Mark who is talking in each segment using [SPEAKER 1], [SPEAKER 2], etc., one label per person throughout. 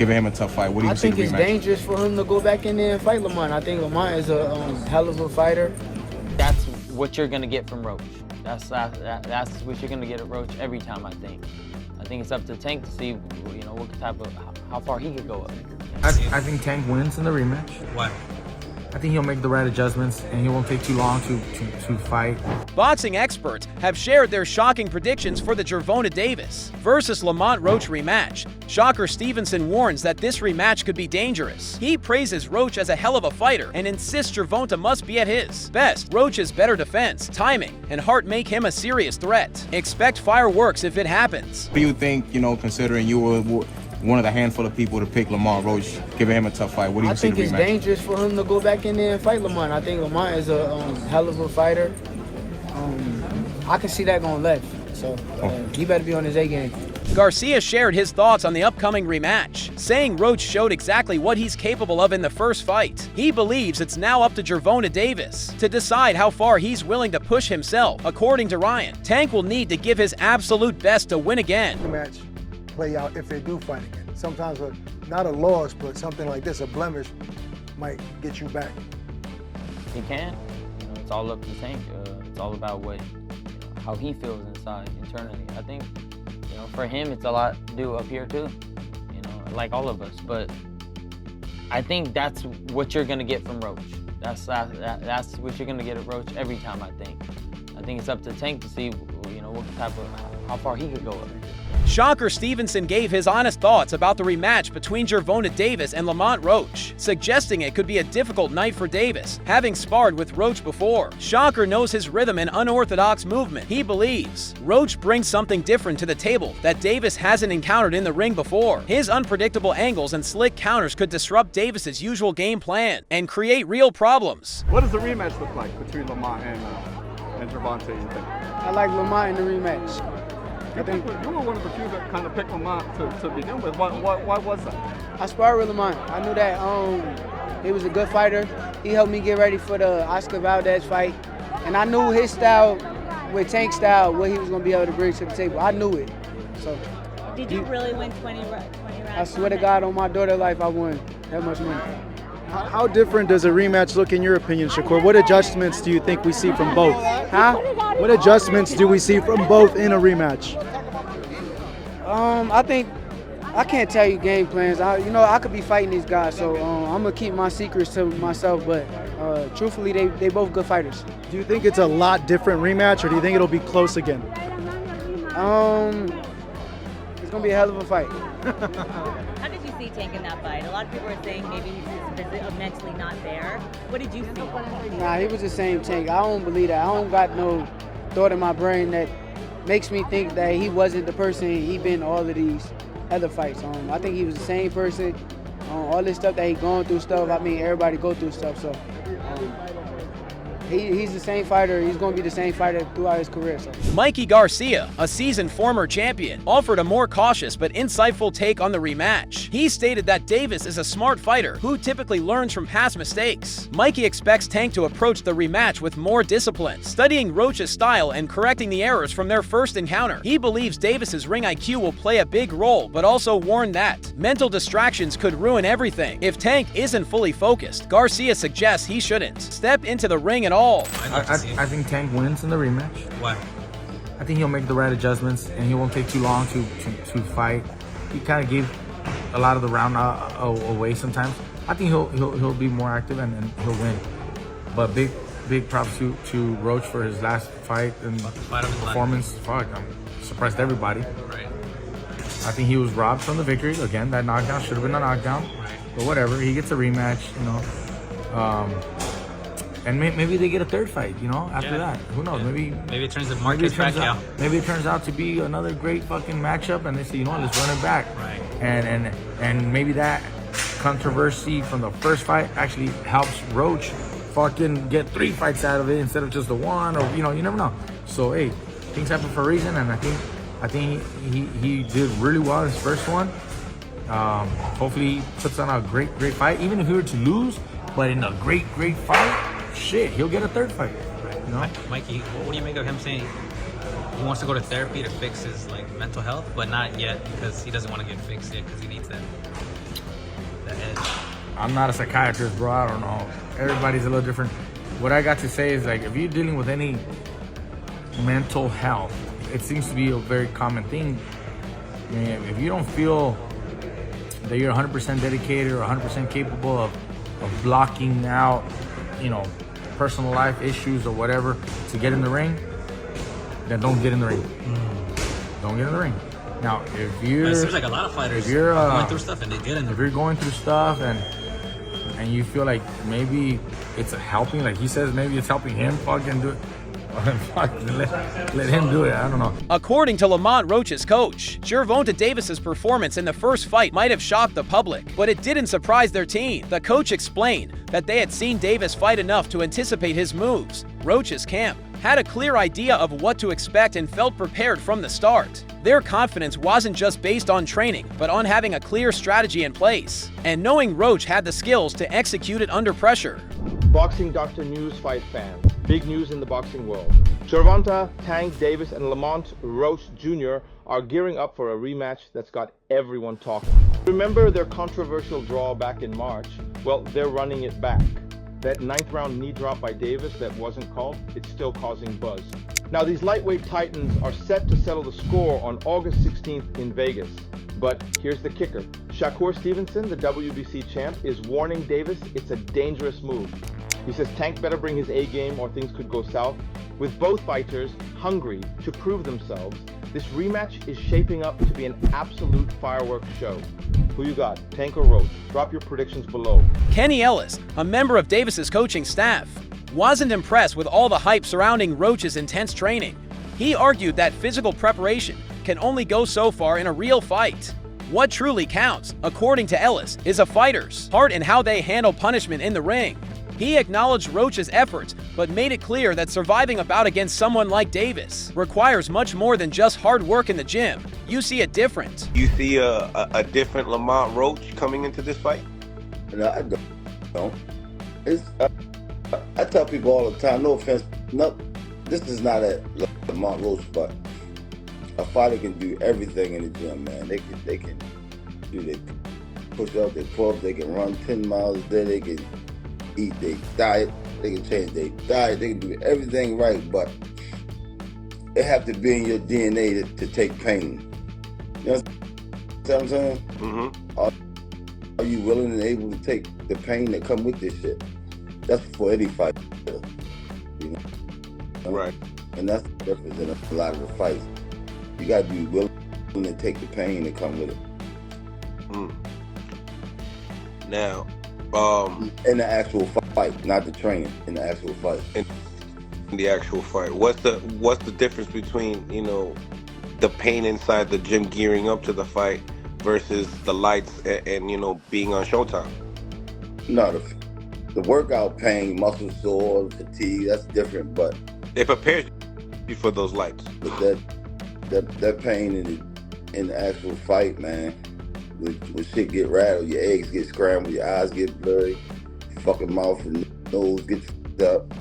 [SPEAKER 1] giving him a tough fight. What do you see the rematch?
[SPEAKER 2] I think it's dangerous for him to go back in there and fight Lamont. I think Lamont is a hell of a fighter.
[SPEAKER 3] That's what you're gonna get from Roach. That's what you're gonna get at Roach every time. I think it's up to Tank to see, what type of how far he could go up.
[SPEAKER 4] I think Tank wins in the rematch.
[SPEAKER 5] Why?
[SPEAKER 4] I think he'll make the right adjustments, and he won't take too long to fight.
[SPEAKER 6] Boxing experts have shared their shocking predictions for the Gervonta Davis versus Lamont Roach rematch. Shocker Stevenson warns that this rematch could be dangerous. He praises Roach as a hell of a fighter and insists Gervonta must be at his best. Roach's better defense, timing, and heart make him a serious threat. Expect fireworks if it happens.
[SPEAKER 1] What do you think, considering you were one of the handful of people to pick Lamont Roach, giving him a tough fight? What do you see the rematch?
[SPEAKER 2] I think it's dangerous for him to go back in there and fight Lamont. I think Lamont is a hell of a fighter. I can see that going left, so he better be on his A game.
[SPEAKER 6] Garcia shared his thoughts on the upcoming rematch, saying Roach showed exactly what he's capable of in the first fight. He believes it's now up to Gervonta Davis to decide how far he's willing to push himself. According to Ryan, Tank will need to give his absolute best to win again.
[SPEAKER 7] The match play out if they do fight again. Sometimes not a loss, but something like this, a blemish, might get you back.
[SPEAKER 3] He can. It's all up to Tank. It's all about how he feels inside, internally. I think, for him, it's a lot to do up here too, like all of us. But I think that's what you're gonna get from Roach. That's what you're gonna get at Roach every time. I think it's up to Tank to see, what type of how far he could go up.
[SPEAKER 6] Shocker Stevenson gave his honest thoughts about the rematch between Gervonta Davis and Lamont Roach, suggesting it could be a difficult night for Davis, having sparred with Roach before. Shocker knows his rhythm and unorthodox movement. He believes Roach brings something different to the table that Davis hasn't encountered in the ring before. His unpredictable angles and slick counters could disrupt Davis's usual game plan and create real problems.
[SPEAKER 8] What does the rematch look like between Lamont and Gervonta, you think?
[SPEAKER 2] I like Lamont in the rematch.
[SPEAKER 8] I think you were one of the few that kind of picked Lamont to begin with. Why was that?
[SPEAKER 2] I sparred with Lamont. I knew that he was a good fighter. He helped me get ready for the Oscar Valdez fight. And I knew his style, with Tank's style, what he was going to be able to bring to the table. I knew it. So.
[SPEAKER 9] Did you really win 20 rounds?
[SPEAKER 2] I swear to God, on my daughter's life, I won that much money.
[SPEAKER 10] How different does a rematch look in your opinion, Shakur? What adjustments do you think we see from both?
[SPEAKER 2] Huh?
[SPEAKER 10] What adjustments do we see from both in a rematch?
[SPEAKER 2] I think I can't tell you game plans. I could be fighting these guys, so I'm gonna keep my secrets to myself. But truthfully, they both good fighters.
[SPEAKER 10] Do you think it's a lot different rematch, or do you think it'll be close again?
[SPEAKER 2] It's gonna be a hell of a fight.
[SPEAKER 9] How did you see Tank in that fight? A lot of people are saying maybe he's mentally not there. What did you see?
[SPEAKER 2] Nah, he was the same Tank. I don't believe that. I don't got no thought in my brain that makes me think that he wasn't the person he been all of these other fights. I think he was the same person. All this stuff that he going through stuff, everybody go through stuff. So he's the same fighter. He's going to be the same fighter throughout his career. So.
[SPEAKER 6] Mikey Garcia, a seasoned former champion, offered a more cautious but insightful take on the rematch. He stated that Davis is a smart fighter who typically learns from past mistakes. Mikey expects Tank to approach the rematch with more discipline, studying Roach's style and correcting the errors from their first encounter. He believes Davis's ring IQ will play a big role, but also warned that mental distractions could ruin everything. If Tank isn't fully focused, Garcia suggests he shouldn't step into the ring at all.
[SPEAKER 4] I think Tank wins in the rematch.
[SPEAKER 5] Why?
[SPEAKER 4] I think he'll make the right adjustments, and he won't take too long to fight. He kind of gave a lot of the round away sometimes. I think he'll be more active and he'll win. But big props to Roach for his last fight and performance. Fuck, surprised everybody.
[SPEAKER 5] Right.
[SPEAKER 4] I think he was robbed from the victory. Again, that knockdown should have been a knockdown.
[SPEAKER 5] Right.
[SPEAKER 4] But whatever, he gets a rematch, and maybe they get a third fight, after that. Who knows?
[SPEAKER 5] Maybe it turns the markets back out.
[SPEAKER 4] Maybe it turns out to be another great fucking matchup, and they say, let's run it back.
[SPEAKER 5] Right.
[SPEAKER 4] And maybe that controversy from the first fight actually helps Roach fucking get 3 fights out of it instead of just the one, or you never know. So hey, things happen for a reason, and I think he did really well in his first one. Hopefully he puts on a great fight, even if he were to lose, but in a great fight. Shit, he'll get a third fight.
[SPEAKER 5] Mikey, what do you make of him saying he wants to go to therapy to fix his mental health, but not yet because he doesn't want to get fixed yet because he needs that?
[SPEAKER 4] I'm not a psychiatrist, bro. I don't know. Everybody's a little different. What I got to say is, like, if you're dealing with any mental health, it seems to be a very common thing. I mean, if you don't feel that you're 100% dedicated or 100% capable of blocking out, you know, personal life issues or whatever to get in the ring, then don't get in the ring. Don't get in the ring. Now, if you're,
[SPEAKER 5] It seems like a lot of fighters
[SPEAKER 4] if you're
[SPEAKER 5] going through stuff and they get in
[SPEAKER 4] if you're going through stuff and you feel like maybe it's helping, like he says, maybe it's helping him fucking do it. Let him do it. I don't know.
[SPEAKER 6] According to Lamont Roach's coach, Gervonta Davis's performance in the first fight might have shocked the public, but it didn't surprise their team. The coach explained that they had seen Davis fight enough to anticipate his moves. Roach's camp had a clear idea of what to expect and felt prepared from the start. Their confidence wasn't just based on training, but on having a clear strategy in place, and knowing Roach had the skills to execute it under pressure.
[SPEAKER 11] Boxing Dr. News fight fans, big news in the boxing world. Gervonta, Tank Davis, and Lamont Roach Jr. are gearing up for a rematch that's got everyone talking. Remember their controversial draw back in March? Well, they're running it back. That 9th round knee drop by Davis that wasn't called, it's still causing buzz. Now these lightweight titans are set to settle the score on August 16th in Vegas. But here's the kicker. Shakur Stevenson, the WBC champ, is warning Davis it's a dangerous move. He says Tank better bring his A game or things could go south. With both fighters hungry to prove themselves, this rematch is shaping up to be an absolute fireworks show. Who you got, Tank or Roach? Drop your predictions below.
[SPEAKER 6] Kenny Ellis, a member of Davis's coaching staff, wasn't impressed with all the hype surrounding Roach's intense training. He argued that physical preparation can only go so far in a real fight. What truly counts, according to Ellis, is a fighter's heart and how they handle punishment in the ring. He acknowledged Roach's efforts, but made it clear that surviving a bout against someone like Davis requires much more than just hard work in the gym. You see it different.
[SPEAKER 12] You see a different Lamont Roach coming into this fight?
[SPEAKER 13] No, I don't. It's, I tell people all the time, no offense, this is not a Lamont Roach, but a fighter can do everything in the gym, man. They can do their push-ups, their pull-ups, they can run 10 miles a day, they can eat their diet, they can change their diet, they can do everything right, but it have to be in your DNA to take pain. You know what I'm saying?
[SPEAKER 12] Mm-hmm.
[SPEAKER 13] Are you willing and able to take the pain that come with this shit? That's for any fighter, you know?
[SPEAKER 12] Right.
[SPEAKER 13] And that's the difference in a lot of the fights. You gotta be willing to take the pain that come with it.
[SPEAKER 12] Now,
[SPEAKER 13] in the actual fight, not the training. In the actual fight.
[SPEAKER 12] In the actual fight, what's the difference between, you know, the pain inside the gym gearing up to the fight versus the lights and you know, being on Showtime?
[SPEAKER 13] No, the workout pain, muscle sore, fatigue, that's different. But
[SPEAKER 12] it prepares you for those lights.
[SPEAKER 13] But that pain in the actual fight, man. When shit get rattled, your eggs get scrambled, your eyes get blurry, your fucking mouth and nose gets f***ed up.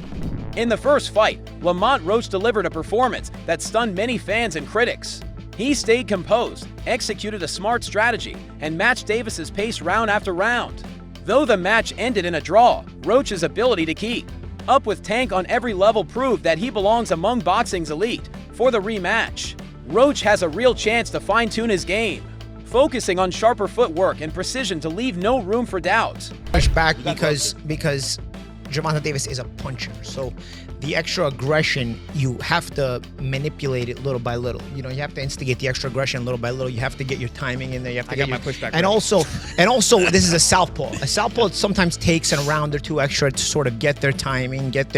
[SPEAKER 6] In the first fight, Lamont Roach delivered a performance that stunned many fans and critics. He stayed composed, executed a smart strategy, and matched Davis's pace round after round. Though the match ended in a draw, Roach's ability to keep up with Tank on every level proved that he belongs among boxing's elite. For the rematch, Roach has a real chance to fine-tune his game, focusing on sharper footwork and precision to leave no room for doubt.
[SPEAKER 14] Push back because Gervonta Davis is a puncher. So the extra aggression, you have to manipulate it little by little. You know, you have to instigate the extra aggression little by little. You have to get your timing in there. You have to get my pushback. And also, this is a southpaw. A southpaw sometimes takes a round or two extra to sort of get their timing, get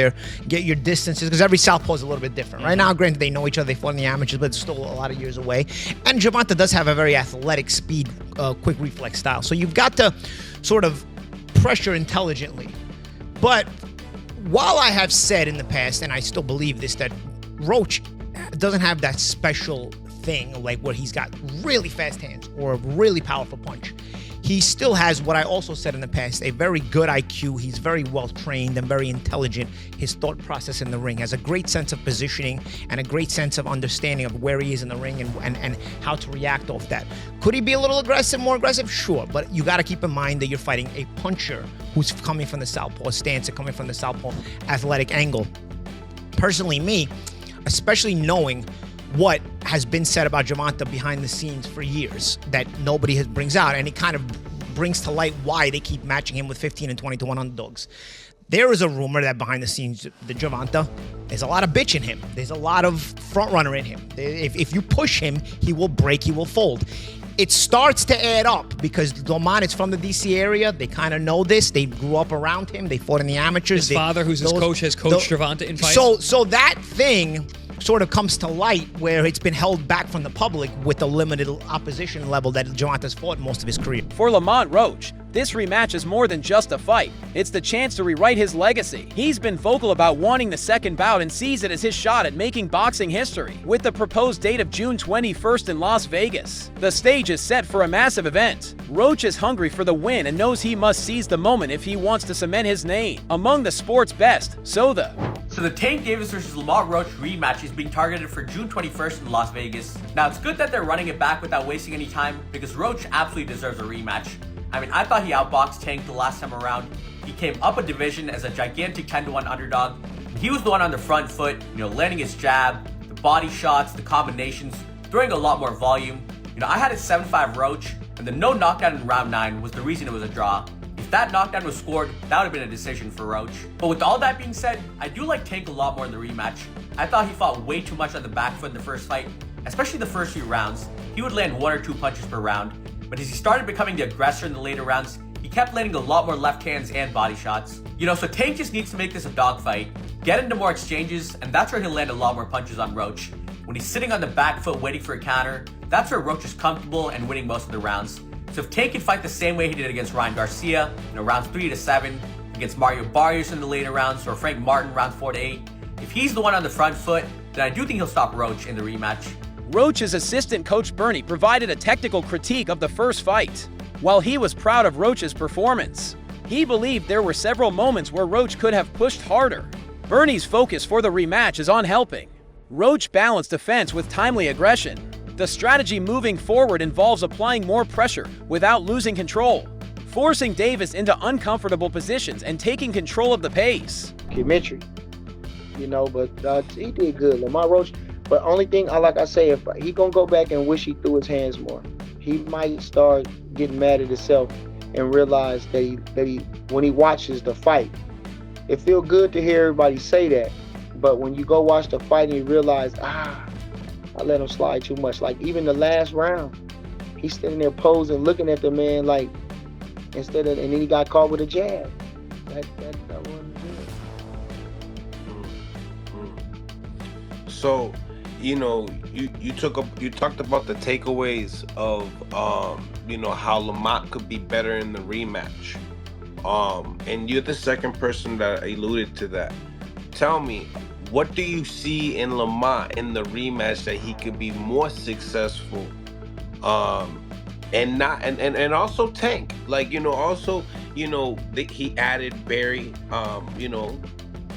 [SPEAKER 14] your distances, because every southpaw is a little bit different. Right now, granted, they know each other, they fought in the amateurs, but it's still a lot of years away. And Gervonta does have a very athletic, speed, quick reflex style. So you've got to sort of pressure intelligently. But while I have said in the past, and I still believe this, that Roach doesn't have that special thing like where he's got really fast hands or a really powerful punch, he still has what I also said in the past, a very good IQ. He's very well trained and very intelligent. His thought process in the ring has a great sense of positioning and a great sense of understanding of where he is in the ring and how to react off that. Could he be a little aggressive, more aggressive? Sure, but you got to keep in mind that you're fighting a puncher who's coming from the southpaw stance and coming from the southpaw athletic angle. Personally, me, especially knowing what has been said about Gervonta behind the scenes for years that nobody brings out, and it kind of brings to light why they keep matching him with 15 and 20 to 1 underdogs. There is a rumor that behind the scenes, the Gervonta, there's a lot of bitch in him. There's a lot of front runner in him. If you push him, he will break, he will fold. It starts to add up because Lamont is from the DC area. They kind of know this. They grew up around him. They fought in the amateurs.
[SPEAKER 15] His father, who's his coach, has coached Gervonta in fights.
[SPEAKER 14] So that thing sort of comes to light where it's been held back from the public with the limited opposition level that Gervonta's fought most of his career.
[SPEAKER 6] For Lamont Roach, this rematch is more than just a fight. It's the chance to rewrite his legacy. He's been vocal about wanting the second bout and sees it as his shot at making boxing history. With the proposed date of June 21st in Las Vegas, the stage is set for a massive event. Roach is hungry for the win and knows he must seize the moment if he wants to cement his name among the sport's best. So
[SPEAKER 16] the Tank Davis versus Lamont Roach rematch is being targeted for June 21st in Las Vegas. Now, it's good that they're running it back without wasting any time because Roach absolutely deserves a rematch. I mean, I thought he outboxed Tank the last time around. He came up a division as a gigantic 10-1 underdog. He was the one on the front foot, landing his jab, the body shots, the combinations, throwing a lot more volume. I had a 7-5 Roach, and the no knockdown in round 9 was the reason it was a draw. If that knockdown was scored, that would have been a decision for Roach. But with all that being said, I do like Tank a lot more in the rematch. I thought he fought way too much on the back foot in the first fight, especially the first few rounds. He would land 1 or 2 punches per round. But as he started becoming the aggressor in the later rounds, he kept landing a lot more left hands and body shots. So Tank just needs to make this a dogfight, get into more exchanges, and that's where he'll land a lot more punches on Roach. When he's sitting on the back foot waiting for a counter, that's where Roach is comfortable and winning most of the rounds. So if Tank can fight the same way he did against Ryan Garcia, rounds 3 to 7, against Mario Barrios in the later rounds, or Frank Martin round 4 to 8, if he's the one on the front foot, then I do think he'll stop Roach in the rematch.
[SPEAKER 6] Roach's assistant coach Bernie provided a technical critique of the first fight. While he was proud of Roach's performance, he believed there were several moments where Roach could have pushed harder. Bernie's focus for the rematch is on helping Roach balance defense with timely aggression. The strategy moving forward involves applying more pressure without losing control, forcing Davis into uncomfortable positions and taking control of the pace.
[SPEAKER 17] Chemistry, but he did good. Lamont Roach. But only thing, like I say, if he gonna go back and wish he threw his hands more, he might start getting mad at himself and realize that when he watches the fight, it feel good to hear everybody say that. But when you go watch the fight and you realize, I let him slide too much. Like even the last round, he's standing there posing, looking at the man like and then he got caught with a jab. That wasn't good.
[SPEAKER 12] So, you talked about the takeaways of how Lamont could be better in the rematch. And you're the second person that alluded to that. Tell me, what do you see in Lamont in the rematch that he could be more successful? And also Tank. He added Barry,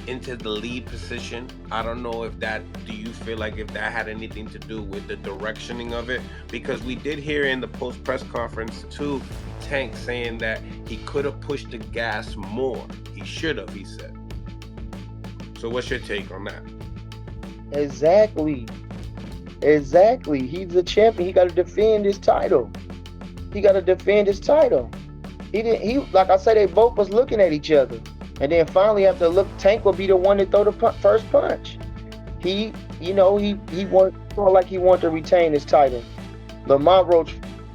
[SPEAKER 12] into the lead position. I don't know do you feel like if that had anything to do with the directioning of it? Because we did hear in the post press conference too, Tank saying that he could have pushed the gas more. He should have, he said. So what's your take on that?
[SPEAKER 17] Exactly. He's the champion. He got to defend his title. He like I said, they both was looking at each other. And then finally, after Tank will be the one to throw the first punch. He felt like he wanted to retain his title. Lamont Roach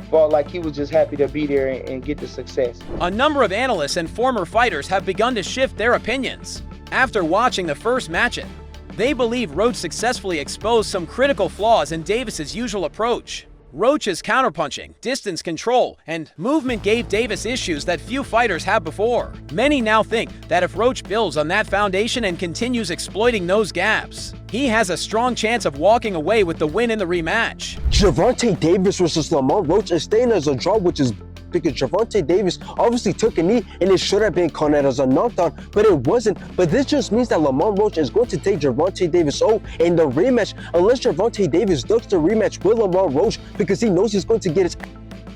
[SPEAKER 17] felt like he was just happy to be there and get the success.
[SPEAKER 6] A number of analysts and former fighters have begun to shift their opinions after watching the first matchup. They believe Roach successfully exposed some critical flaws in Davis's usual approach. Roach's counterpunching, distance control, and movement gave Davis issues that few fighters have before. Many now think that if Roach builds on that foundation and continues exploiting those gaps, he has a strong chance of walking away with the win in the rematch.
[SPEAKER 18] Gervonta Davis versus Lamont Roach is staying as a draw, which is because Gervonta Davis obviously took a knee and it should have been counted as a knockdown, but it wasn't. But this just means that Lamont Roach is going to take Gervonta Davis out in the rematch, unless Gervonta Davis ducks the rematch with Lamont Roach because he knows he's going to get his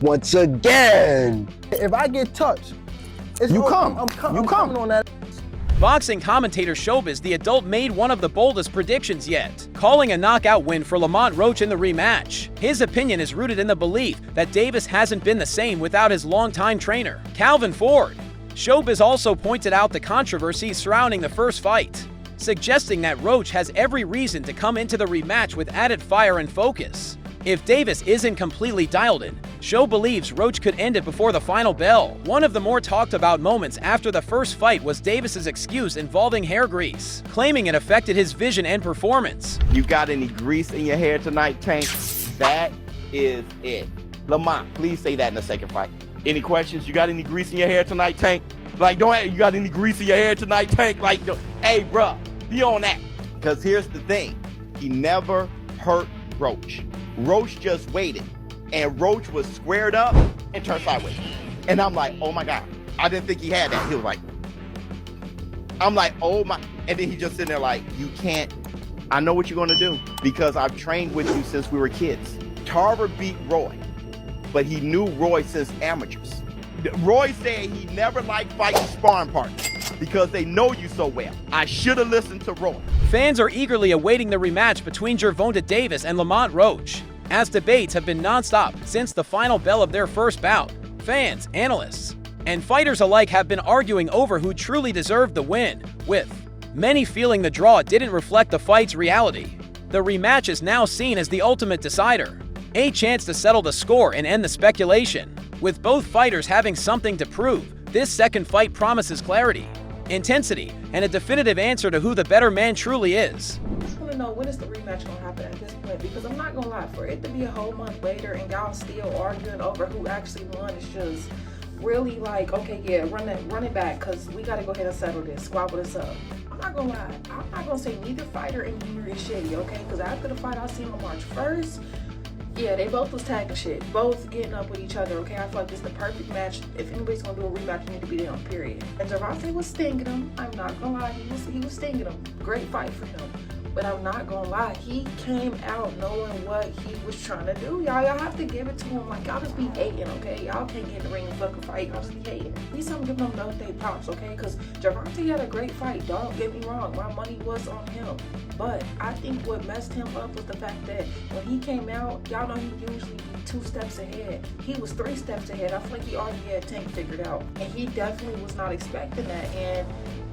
[SPEAKER 18] once again.
[SPEAKER 19] If I get touched, it's
[SPEAKER 18] You
[SPEAKER 19] over.
[SPEAKER 18] come.
[SPEAKER 19] I'm
[SPEAKER 18] You come.
[SPEAKER 19] coming on that.
[SPEAKER 6] Boxing commentator Showbiz the Adult made one of the boldest predictions yet, calling a knockout win for Lamont Roach in the rematch. His opinion is rooted in the belief that Davis hasn't been the same without his longtime trainer, Calvin Ford. Showbiz also pointed out the controversy surrounding the first fight, suggesting that Roach has every reason to come into the rematch with added fire and focus. If Davis isn't completely dialed in, Show believes Roach could end it before the final bell. One of the more talked about moments after the first fight was Davis's excuse involving hair grease, claiming it affected his vision and performance.
[SPEAKER 20] You got any grease in your hair tonight, Tank? That is it. Lamont, please say that in the second fight. Any questions? You got any grease in your hair tonight, Tank? Like, you got any grease in your hair tonight, Tank? Like, hey, bruh, be on that. Because here's the thing. He never hurt Roach. Roach just waited. And Roach was squared up and turned sideways. And I'm like, oh my God. I didn't think he had that. He was like, I'm like, oh my. And then he just sitting there like, you can't. I know what you're going to do because I've trained with you since we were kids. Tarver beat Roy, but he knew Roy since amateurs. Roy said he never liked fighting sparring partners because they know you so well. I should have listened to Roy.
[SPEAKER 6] Fans are eagerly awaiting the rematch between Gervonta Davis and Lamont Roach, as debates have been nonstop since the final bell of their first bout. Fans, analysts, and fighters alike have been arguing over who truly deserved the win, with many feeling the draw didn't reflect the fight's reality. The rematch is now seen as the ultimate decider, a chance to settle the score and end the speculation. With both fighters having something to prove, this second fight promises clarity, intensity, and a definitive answer to who the better man truly is.
[SPEAKER 21] I just want to know, when is the rematch going to happen at this point? Because I'm not going to lie, for it to be a whole month later and y'all still arguing over who actually won is just really like, okay, yeah, run it back because we got to go ahead and settle this, squabble this up. I'm not going to lie. I'm not going to say neither fighter in here is shitty, okay? Because after the fight I seen on March 1st, yeah, they both was tagging shit, both getting up with each other, okay? I feel like this is the perfect match. If anybody's gonna do a rematch, you need to be there on period. And Gervonta was stinging him. I'm not gonna lie, he was stinging him. Great fight for him. But I'm not gonna lie, he came out knowing what he was trying to do. Y'all have to give it to him. Like, y'all just be hating, okay? Y'all can't get in the ring and fucking fight. Y'all just be hating. At least I'm giving him no day props, okay? Because Gervonta had a great fight. Don't get me wrong. My money was on him. But I think what messed him up was the fact that when he came out, y'all know he usually be 2 steps ahead. He was 3 steps ahead. I feel like he already had Tank figured out. And he definitely was not expecting that. And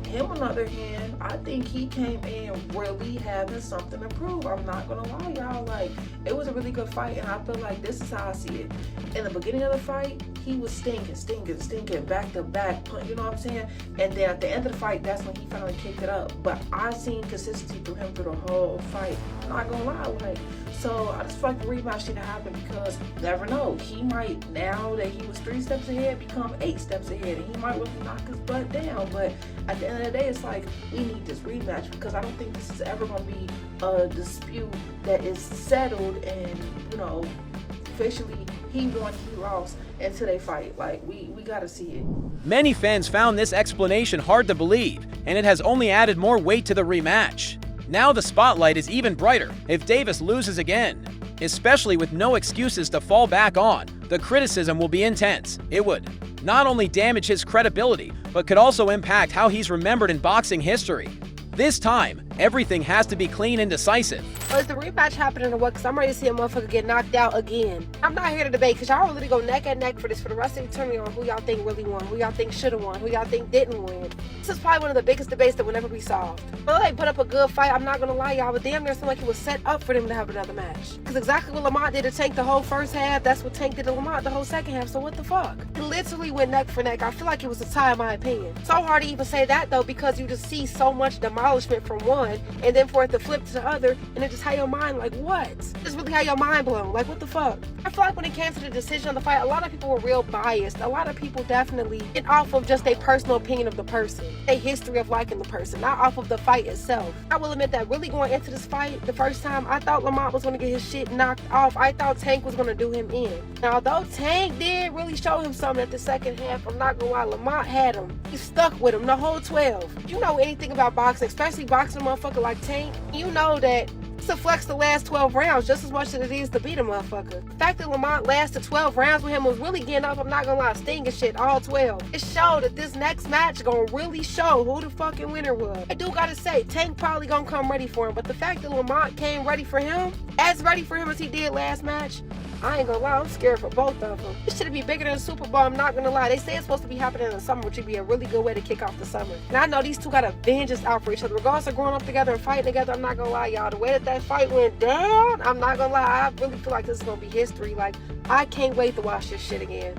[SPEAKER 21] him, on the other hand, I think he came in really having something to prove. I'm not gonna lie, y'all. Like, it was a really good fight, and I feel like this is how I see it. In the beginning of the fight, he was stinking, back to back, you know what I'm saying? And then at the end of the fight, that's when he finally kicked it up. But I seen consistency from him through the whole fight. I'm not gonna lie, like, so I just feel like the rematch should happen because never know. He might, now that he was 3 steps ahead, become 8 steps ahead, and he might really knock his butt down. But at the end of the day, it's like, we need this rematch because I don't think this is ever going to be a dispute that is settled and, you know, officially he won, he lost until they fight. Like, we got to see it.
[SPEAKER 6] Many fans found this explanation hard to believe, and it has only added more weight to the rematch. Now the spotlight is even brighter if Davis loses again, especially with no excuses to fall back on. The criticism will be intense. It would not only damage his credibility, but could also impact how he's remembered in boxing history. This time, everything has to be clean and decisive.
[SPEAKER 22] Well, is the rematch happening or what? Because I'm ready to see a motherfucker get knocked out again. I'm not here to debate because y'all really go neck and neck for this for the rest of the tournament on who y'all think really won, who y'all think should have won, who y'all think didn't win. This is probably one of the biggest debates that will never be solved. Well, they put up a good fight, I'm not going to lie, y'all, but damn near seemed like it was set up for them to have another match. Because exactly what Lamont did to Tank the whole first half, that's what Tank did to Lamont the whole second half, so what the fuck? It literally went neck for neck. I feel like it was a tie in my opinion. So hard to even say that though because you just see so much demolishment from one. one, and then for it to flip to the other, and then just have your mind like, what? Just really have your mind blown. Like, what the fuck? I feel like when it came to the decision of the fight, a lot of people were real biased. A lot of people definitely went off of just their personal opinion of the person, their history of liking the person, not off of the fight itself. I will admit that really going into this fight, the first time, I thought Lamont was going to get his shit knocked off. I thought Tank was going to do him in. Now, although Tank did really show him something at the second half, I'm not going to lie, Lamont had him. He stuck with him the whole 12. You know anything about boxing, especially boxing a motherfucker like Tank, you know that it's to flex the last 12 rounds just as much as it is to beat a motherfucker. The fact that Lamont lasted 12 rounds with him was really getting up, I'm not gonna lie, stinging shit, all 12. It showed that this next match gonna really show who the fucking winner was. I do gotta say, Tank probably gonna come ready for him, but the fact that Lamont came ready for him, as ready for him as he did last match, I ain't gonna lie, I'm scared for both of them. This should be bigger than the Super Bowl, I'm not gonna lie. They say it's supposed to be happening in the summer, which would be a really good way to kick off the summer. And I know these two got a vengeance out for each other. Regardless of growing up together and fighting together, I'm not gonna lie, y'all. The way that fight went down, I'm not gonna lie, I really feel like this is gonna be history. Like, I can't wait to watch this shit again.